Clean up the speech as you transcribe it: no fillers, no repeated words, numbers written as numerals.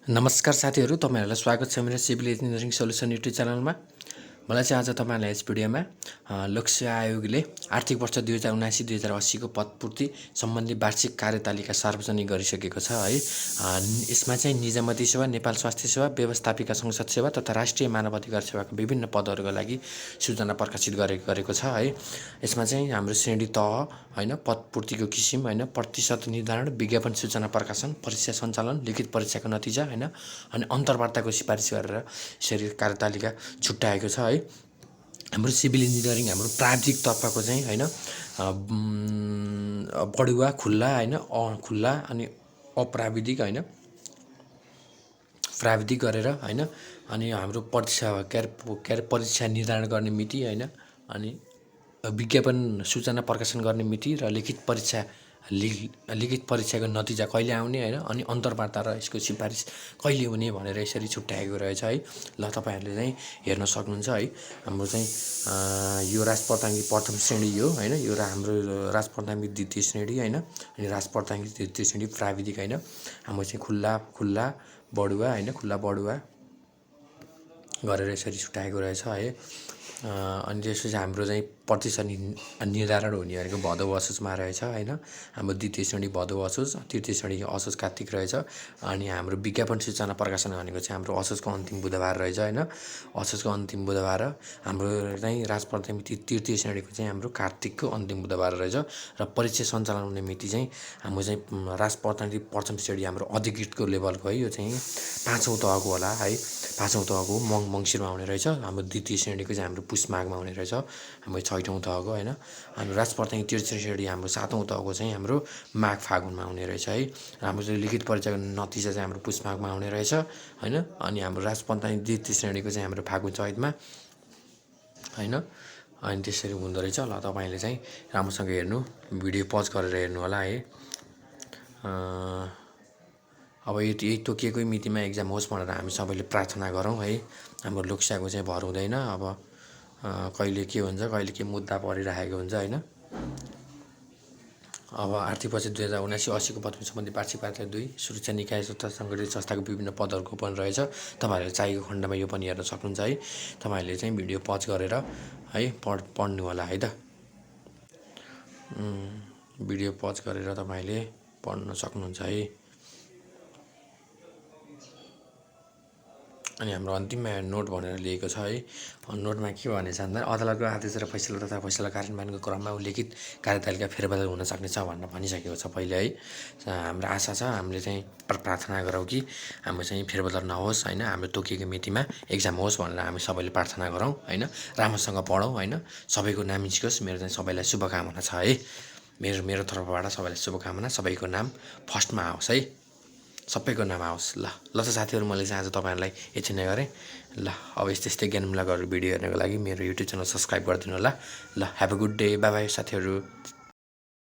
नमस्कार साथीहरु, तपाईहरुलाई स्वागत छ मेरो सिभिल इन्जिनियरिङ सोलुसन युट्युब च्यानलमा। मलाई चाहिँ आज तपाईहरुलाई यस भिडियोमा लोकसेवा आयोगले आर्थिक वर्ष 2079-2080 को पदपूर्ति सम्बन्धी वार्षिक कार्यतालिका सार्वजनिक गरिसकेको छ है। यसमा चाहिँ निजामती सेवा, नेपाल स्वास्थ्य सेवा, व्यवस्थापिका संसद सेवा तथा राष्ट्रिय मानव अधिकार सेवाका विभिन्न पदहरुका लागि सूचना प्रकाशित गरेको छ है। यसमा चाहिँ हाम्रो श्रेणी तह हैन, पदपूर्तिको किसिम हैन, प्रतिशत निर्धारण, विज्ञापन सूचना प्रकाशन, परीक्षा सञ्चालन, लिखित परीक्षाको नतिजा हैन, अनि अन्तर्वार्ताको सिफारिस गरेर यसरी कार्यतालिका छुट्याएको छ है। हाम्रो सिभिल इन्जिनियरिङ हाम्रो प्राविधिक तर्फको चाहिँ हैन बढुवा, खुल्ला हैन, खुल्ला अनि अप्राविधिक हैन, प्राविधिक गरेर हैन, अनि हाम्रो परीक्षा निर्धारण गर्ने मिति हैन, अनि विज्ञापन सूचना प्रकाशन गर्ने मिति र लिखित परीक्षाको नतिजा कहिले आउने हैन, अनि अन्तर्वार्ता र यसको सिफारिस कहिले हुने भनेर यसरी छुट्याएको रहेछ है। ल तपाईहरुले चाहिँ हेर्न सक्नुहुन्छ है। हाम्रो चाहिँ यो राजप्रताङ्गी प्रथम श्रेणी हो हैन, यो हाम्रो राजप्रताङ्गी द्वितीय श्रेणी हैन, अनि राजप्रताङ्गी तृतीय श्रेणी प्राविधिक हैन। हाम्रो चाहिँ खुल्ला बढुवा हैन, खुल्ला बढुवा गरेर यसरी छुट्याएको रहेछ है। अनि त्यसपछि हाम्रो चाहिँ प्रतिशत निर्धारण हुने भनेको भदौ असोजमा रहेछ हैन। हाम्रो द्वितीय श्रेणी भदौ असोज, तृतीय श्रेणी असोज कार्तिक रहेछ। अनि हाम्रो विज्ञापन सूचना प्रकाशन भनेको चाहिँ हाम्रो असोजको अन्तिम बुधबार रहेछ हैन। असोजको अन्तिम बुधबार। हाम्रो चाहिँ राजप्रताङ्गी तृतीय श्रेणीको चाहिँ हाम्रो कार्तिकको अन्तिम बुधबार रहेछ। र परीक्षा सञ्चालन हुने मिति चाहिँ हाम्रो चाहिँ राजप्रताङ्गी प्रथम श्रेणी हाम्रो अधिकृतको लेभलको है। यो चाहिँ 5औं तहको होला है। 5औं तहको मङ्सिरमा हुने रहेछ। हाम्रो द्वितीय श्रेणीको चाहिँ हाम्रो पुष माघमा हुने रहेछ। हाम्रो 6औं तहको हैन। हाम्रो राजप्रताङ्गी तृतीय श्रेणी हाम्रो 7औं तहको चाहिँ हाम्रो माघ फागुनमा हुने रहेछ है। हाम्रो चाहिँ लिखित परीक्षाको नतिजा चाहिँ हाम्रो पुष माघमा हुने रहेछ हैन। अनि हाम्रो राजप्रताङ्गी द्वितीय श्रेणीको चाहिँ हाम्रो फागुन चैतमा हैन। अनि त्यसरी हुँदो रहेछ। ल तपाईले चाहिँ राम्रोसँग हेर्नु, भिडियो पज गरेर हेर्नु होला है। अब यही तोकिएकै मितिमा एक्जाम होस् भनेर हामी सबैले प्रार्थना गरौँ है। हाम्रो लोकसेवाको चाहिँ भर हुँदैन। अब कहिले के हुन्छ, कहिले के मुद्दा परिरहेको हुन्छ हैन। अब आर्थिक वर्ष 2079-80 को पदपूर्ति सम्बन्धी वार्षिक कार्यतालिका 2 सुरक्षा निकाय तथा सङ्गठित संस्थाको विभिन्न पदहरूको पनि रहेछ। तपाईहरुले चाहेको खण्डमा यो पनि हेर्न सक्नुहुन्छ है। तपाईहरुले चाहिँ भिडियो पज गरेर है पढ्नु होला है त। भिडियो पज गरेर तपाईले पढ्न सक्नुहुन्छ है। अनि हाम्रो अन्तिममा नोट भनेर लिएको छ है। नोटमा के भनेछ भन्दा अदालतको आदेश र फैसला तथा फैसला कार्यान्वयनको क्रममा उल्लेखित कार्यतालिका फेरबदल हुन सक्ने छ भनेर भनिसकेको छ पहिले है। हाम्रो आशा छ, हामीले चाहिँ प्रार्थना गरौँ कि हाम्रो चाहिँ फेरबदल नहोस् हैन। हाम्रो तोकिएको मितिमा एक्जाम होस् भनेर हामी सबैले प्रार्थना गरौँ हैन। राम्रोसँग पढौँ हैन। सबैको नाम निस्कोस्। मेरो चाहिँ सबैलाई शुभकामना छ है। मेरो तर्फबाट सबैलाई शुभकामना। सबैको नाम फर्स्टमा आओस् है। सबैको नाम आओस्। ल त साथीहरु, मैले चाहिँ आज तपाईहरुलाई यति नै गरे। ल अब यस्तै ज्ञानमूलक भिडियो हेर्नको लागि मेरो युट्युब च्यानल सब्स्क्राइब गरिदिनु होला। ल have a good day. Bye bye साथीहरु।